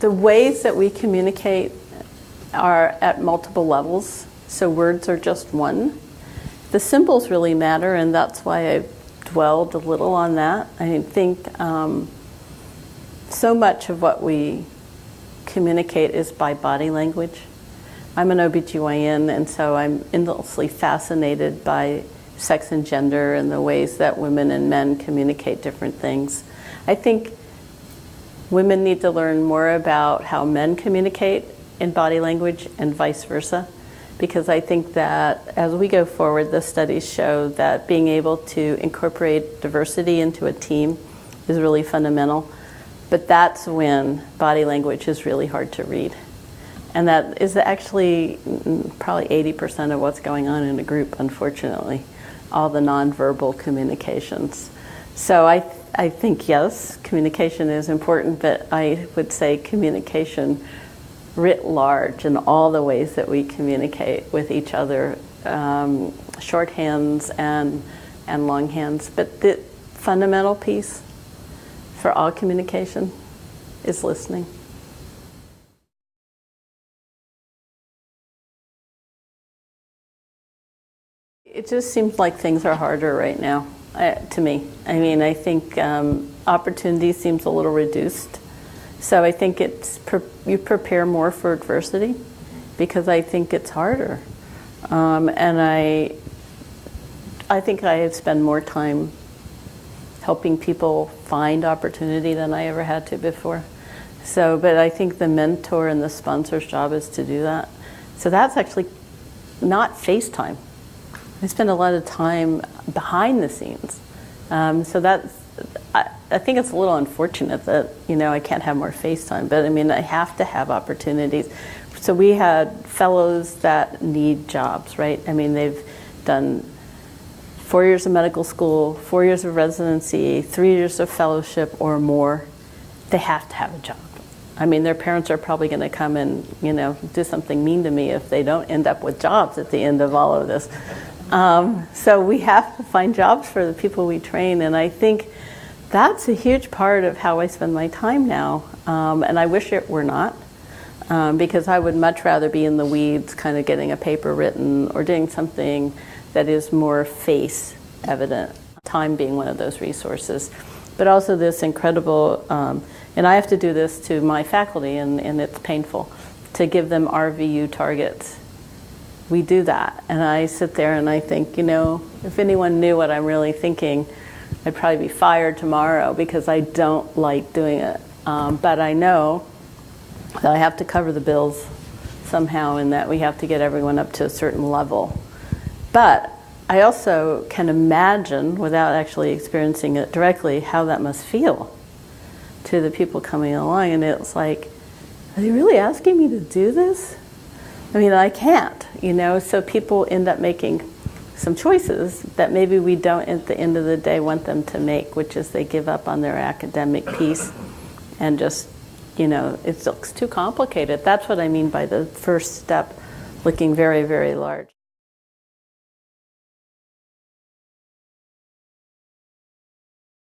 The ways that we communicate are at multiple levels, so words are just one. The symbols really matter, and that's why I've dwelled a little on that. I think so much of what we communicate is by body language. I'm an OBGYN, and so I'm endlessly fascinated by sex and gender and the ways that women and men communicate different things. I think women need to learn more about how men communicate in body language and vice versa, because I think that as we go forward, the studies show that being able to incorporate diversity into a team is really fundamental. But that's when body language is really hard to read. And that is actually probably 80% of what's going on in a group, unfortunately, all the nonverbal communications. So I think, yes, communication is important, but I would say communication writ large in all the ways that we communicate with each other, shorthands and longhand. But the fundamental piece for all communication is listening. It just seems like things are harder right now, to me. I mean, I think opportunity seems a little reduced. So I think you prepare more for adversity, because I think it's harder. And I think I spend more time helping people find opportunity than I ever had to before. So, but I think the mentor and the sponsor's job is to do that. So that's actually not FaceTime. I spend a lot of time behind the scenes. So that's, I think it's a little unfortunate that, I can't have more FaceTime, but I mean, I have to have opportunities. So we had fellows that need jobs, right? I mean, they've done 4 years of medical school, 4 years of residency, 3 years of fellowship or more. They have to have a job. I mean, their parents are probably going to come and, do something mean to me if they don't end up with jobs at the end of all of this. So we have to find jobs for the people we train, and I think that's a huge part of how I spend my time now. And I wish it were not, because I would much rather be in the weeds, kind of getting a paper written or doing something that is more face evident. Time being one of those resources, but also this incredible, and I have to do this to my faculty, and it's painful, to give them RVU targets. We do that, and I sit there and I think, if anyone knew what I'm really thinking, I'd probably be fired tomorrow, because I don't like doing it. But I know that I have to cover the bills somehow, and that we have to get everyone up to a certain level. But I also can imagine, without actually experiencing it directly, how that must feel to the people coming along. And it's like, are they really asking me to do this? I mean, I can't, so people end up making some choices that maybe we don't at the end of the day want them to make, which is they give up on their academic piece and just, it looks too complicated. That's what I mean by the first step looking very, very large.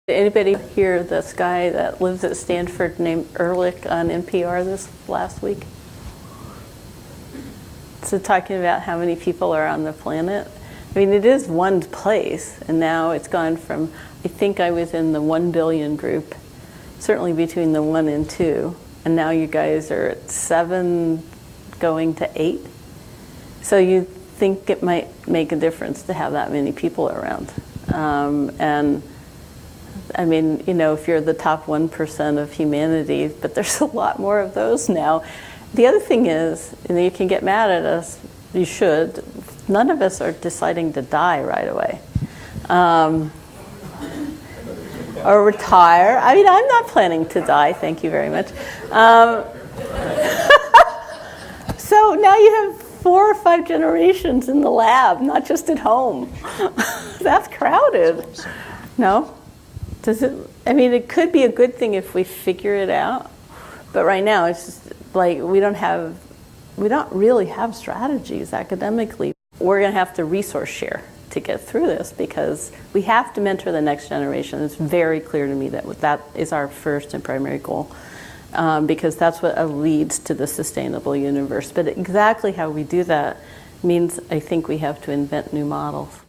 Did anybody hear this guy that lives at Stanford named Ehrlich on NPR this last week? So talking about how many people are on the planet. I mean, it is one place, and now it's gone from, I think I was in the 1 billion group, certainly between the 1 and 2, and now you guys are at 7 going to 8. So you think it might make a difference to have that many people around. And I mean, if you're the top 1% of humanity, but there's a lot more of those now. The other thing is, you can get mad at us, you should, none of us are deciding to die right away. Or retire. I mean, I'm not planning to die, thank you very much. So now you have 4 or 5 generations in the lab, not just at home. That's crowded. No? Does it? I mean, it could be a good thing if we figure it out, but right now it's just like we don't really have strategies academically. We're going to have to resource share to get through this, because we have to mentor the next generation. It's very clear to me that that is our first and primary goal. because that's what leads to the sustainable universe. But exactly how we do that means I think we have to invent new models.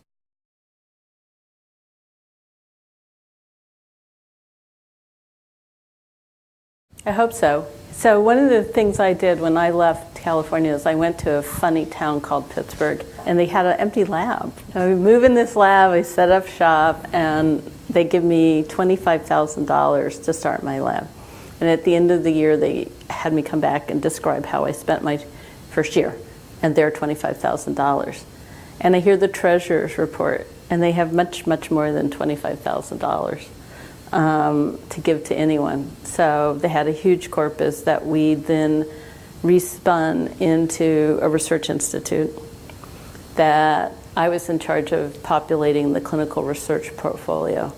I hope so. So one of the things I did when I left California is I went to a funny town called Pittsburgh, and they had an empty lab. I would move in this lab, I set up shop, and they give me $25,000 to start my lab. And at the end of the year, they had me come back and describe how I spent my first year, and their $25,000. And I hear the treasurer's report, and they have much, much more than $25,000. To give to anyone. So they had a huge corpus that we then respun into a research institute that I was in charge of populating the clinical research portfolio.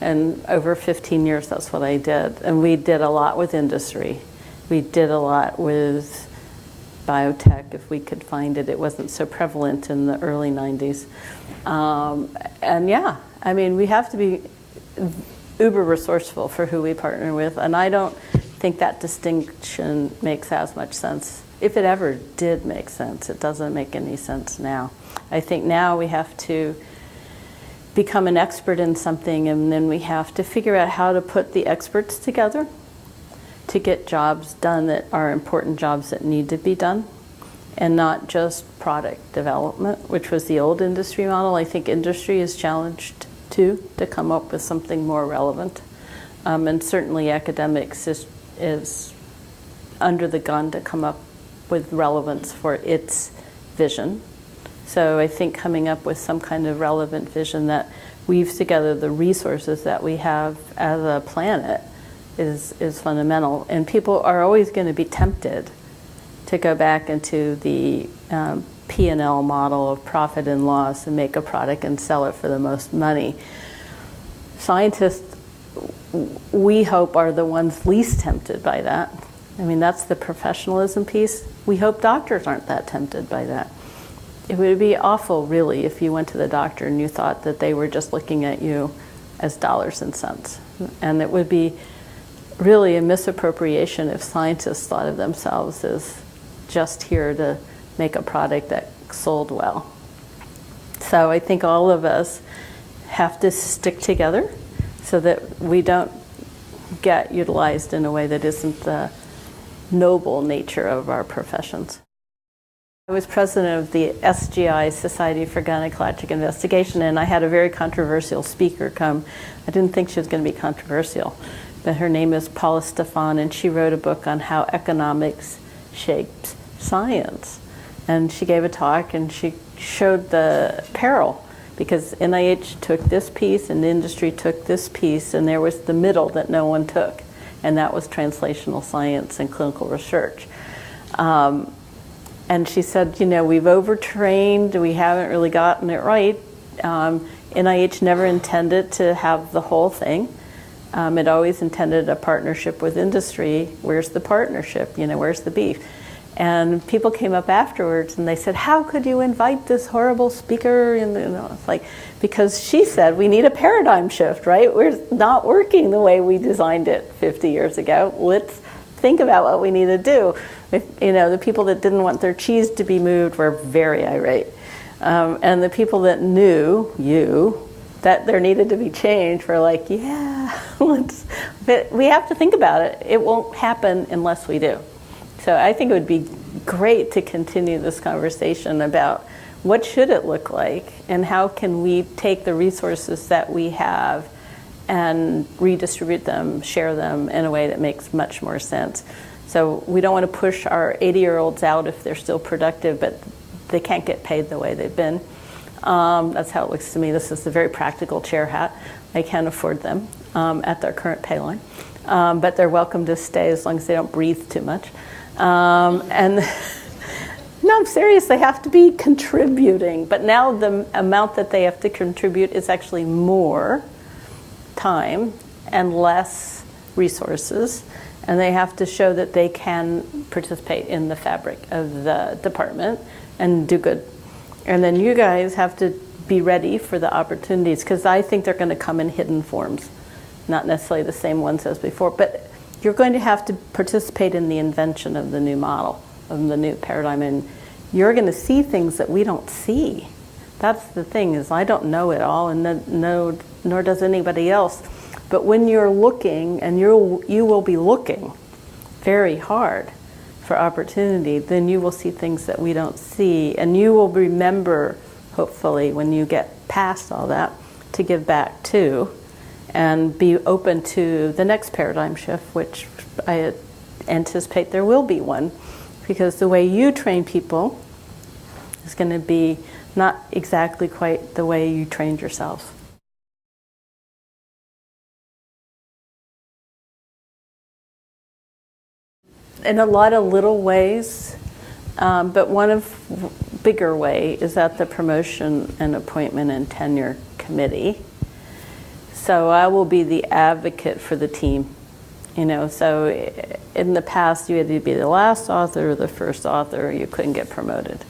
And over 15 years, that's what I did. And we did a lot with industry. We did a lot with biotech, if we could find it. It wasn't so prevalent in the early 90s. And yeah, I mean, we have to be uber resourceful for who we partner with, and I don't think that distinction makes as much sense. If it ever did make sense, it doesn't make any sense now. I think now we have to become an expert in something, and then we have to figure out how to put the experts together to get jobs done that are important jobs that need to be done, and not just product development, which was the old industry model. I think industry is challenged to come up with something more relevant. And certainly academics is under the gun to come up with relevance for its vision. So I think coming up with some kind of relevant vision that weaves together the resources that we have as a planet is fundamental. And people are always going to be tempted to go back into the P&L model of profit and loss and make a product and sell it for the most money. Scientists, we hope, are the ones least tempted by that. I mean, that's the professionalism piece. We hope doctors aren't that tempted by that. It would be awful, really, if you went to the doctor and you thought that they were just looking at you as dollars and cents. And it would be really a misappropriation if scientists thought of themselves as just here to make a product that sold well. So I think all of us have to stick together so that we don't get utilized in a way that isn't the noble nature of our professions. I was president of the SGI, Society for Gynecologic Investigation, and I had a very controversial speaker come. I didn't think she was going to be controversial, but her name is Paula Stefan, and she wrote a book on how economics shapes science. And she gave a talk and she showed the peril, because NIH took this piece and the industry took this piece, and there was the middle that no one took, and that was translational science and clinical research. And she said, you know, we've overtrained, we haven't really gotten it right. NIH never intended to have the whole thing. It always intended a partnership with industry. Where's the partnership? You know, where's the beef? And people came up afterwards and they said, how could you invite this horrible speaker? And you know, it's like, because she said we need a paradigm shift, right? We're not working the way we designed it 50 years ago. Let's think about what we need to do. If, you know, the people that didn't want their cheese to be moved were very irate. And the people that knew that there needed to be change were like, yeah, but we have to think about it. It won't happen unless we do. So I think it would be great to continue this conversation about what should it look like and how can we take the resources that we have and redistribute them, share them in a way that makes much more sense. So we don't want to push our 80-year-olds out if they're still productive, but they can't get paid the way they've been. That's how it looks to me. This is a very practical chair hat. I can't afford them at their current pay line. But they're welcome to stay as long as they don't breathe too much. And no, I'm serious, they have to be contributing. But now the amount that they have to contribute is actually more time and less resources. And they have to show that they can participate in the fabric of the department and do good. And then you guys have to be ready for the opportunities, because I think they're going to come in hidden forms, not necessarily the same ones as before. But you're going to have to participate in the invention of the new model, of the new paradigm, and you're going to see things that we don't see. That's the thing, is I don't know it all, and nor does anybody else. But when you're looking, and you will be looking very hard for opportunity, then you will see things that we don't see, and you will remember, hopefully, when you get past all that, to give back to, and be open to the next paradigm shift, which I anticipate there will be one, because the way you train people is going to be not exactly quite the way you trained yourself. In a lot of little ways, but one of bigger way is at the promotion and appointment and tenure committee. So I will be the advocate for the team. So in the past you had to be the last author or the first author, or you couldn't get promoted.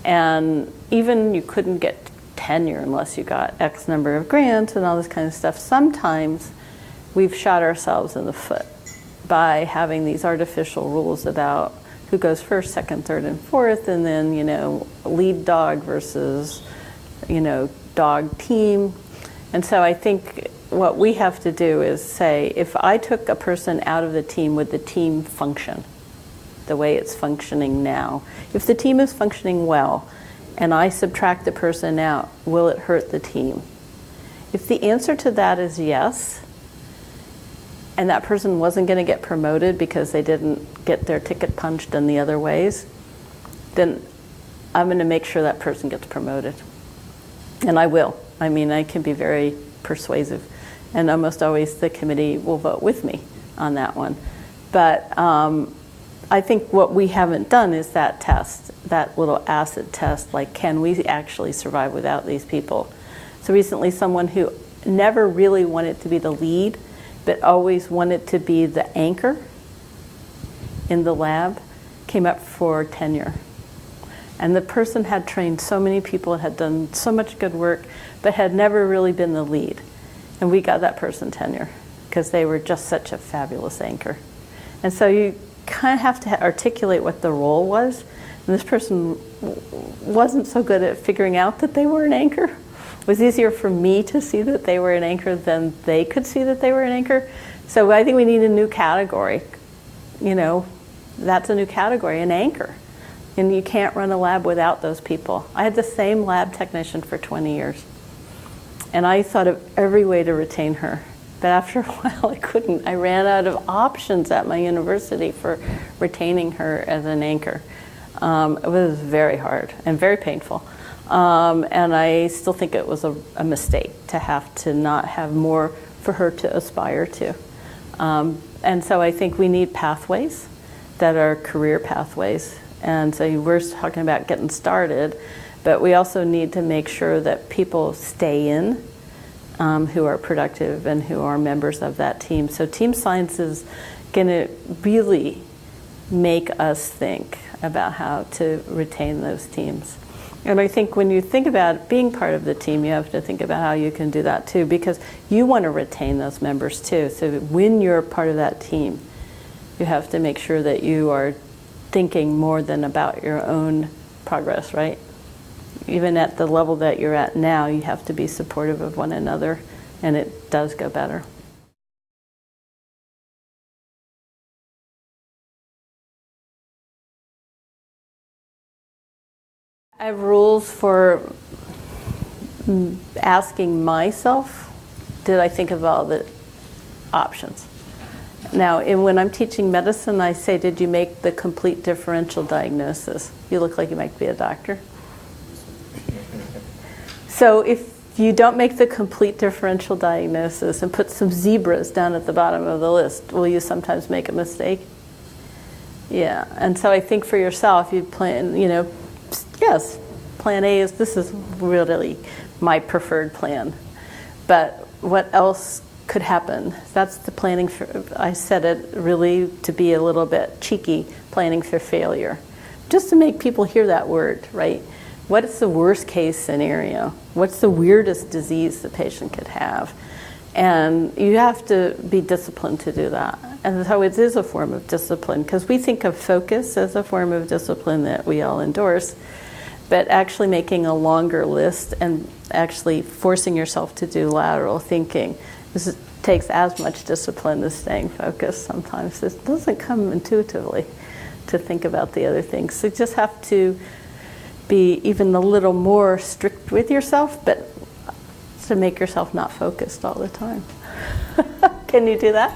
And even you couldn't get tenure unless you got X number of grants and all this kind of stuff. Sometimes we've shot ourselves in the foot by having these artificial rules about who goes first, second, third, and fourth, and then, lead dog versus, dog team. And so I think what we have to do is say, if I took a person out of the team, would the team function the way it's functioning now? If the team is functioning well, and I subtract the person out, will it hurt the team? If the answer to that is yes, and that person wasn't going to get promoted because they didn't get their ticket punched in the other ways, then I'm going to make sure that person gets promoted. And I will. I can be very persuasive. And almost always the committee will vote with me on that one. But I think what we haven't done is that test, that little acid test, like, can we actually survive without these people? So recently someone who never really wanted to be the lead, but always wanted to be the anchor in the lab, came up for tenure. And the person had trained so many people, had done so much good work, but had never really been the lead. And we got that person tenure because they were just such a fabulous anchor. And so you kind of have to articulate what the role was. And this person wasn't so good at figuring out that they were an anchor. It was easier for me to see that they were an anchor than they could see that they were an anchor. So I think we need a new category. That's a new category, an anchor. And you can't run a lab without those people. I had the same lab technician for 20 years. And I thought of every way to retain her. But after a while, I couldn't. I ran out of options at my university for retaining her as an anchor. It was very hard and very painful. And I still think it was a mistake to have to not have more for her to aspire to. And so I think we need pathways that are career pathways. And so we're talking about getting started, but we also need to make sure that people stay in who are productive and who are members of that team. So team science is going to really make us think about how to retain those teams. And I think when you think about being part of the team, you have to think about how you can do that too, because you want to retain those members too. So when you're part of that team, you have to make sure that you are thinking more than about your own progress, right? Even at the level that you're at now, you have to be supportive of one another, and it does go better. I have rules for asking myself, did I think of all the options? Now, when I'm teaching medicine, I say, did you make the complete differential diagnosis? You look like you might be a doctor. So if you don't make the complete differential diagnosis and put some zebras down at the bottom of the list, will you sometimes make a mistake? Yeah, and so I think for yourself, you plan, yes, plan A is, this is really my preferred plan. But what else could happen? That's the planning for, I said it really to be a little bit cheeky, planning for failure. Just to make people hear that word, right? What is the worst case scenario? What's the weirdest disease the patient could have? And you have to be disciplined to do that. And so it is a form of discipline, because we think of focus as a form of discipline that we all endorse, but actually making a longer list and actually forcing yourself to do lateral thinking takes as much discipline as staying focused sometimes. It doesn't come intuitively to think about the other things. So you just have to be even a little more strict with yourself, but to make yourself not focused all the time. Can you do that?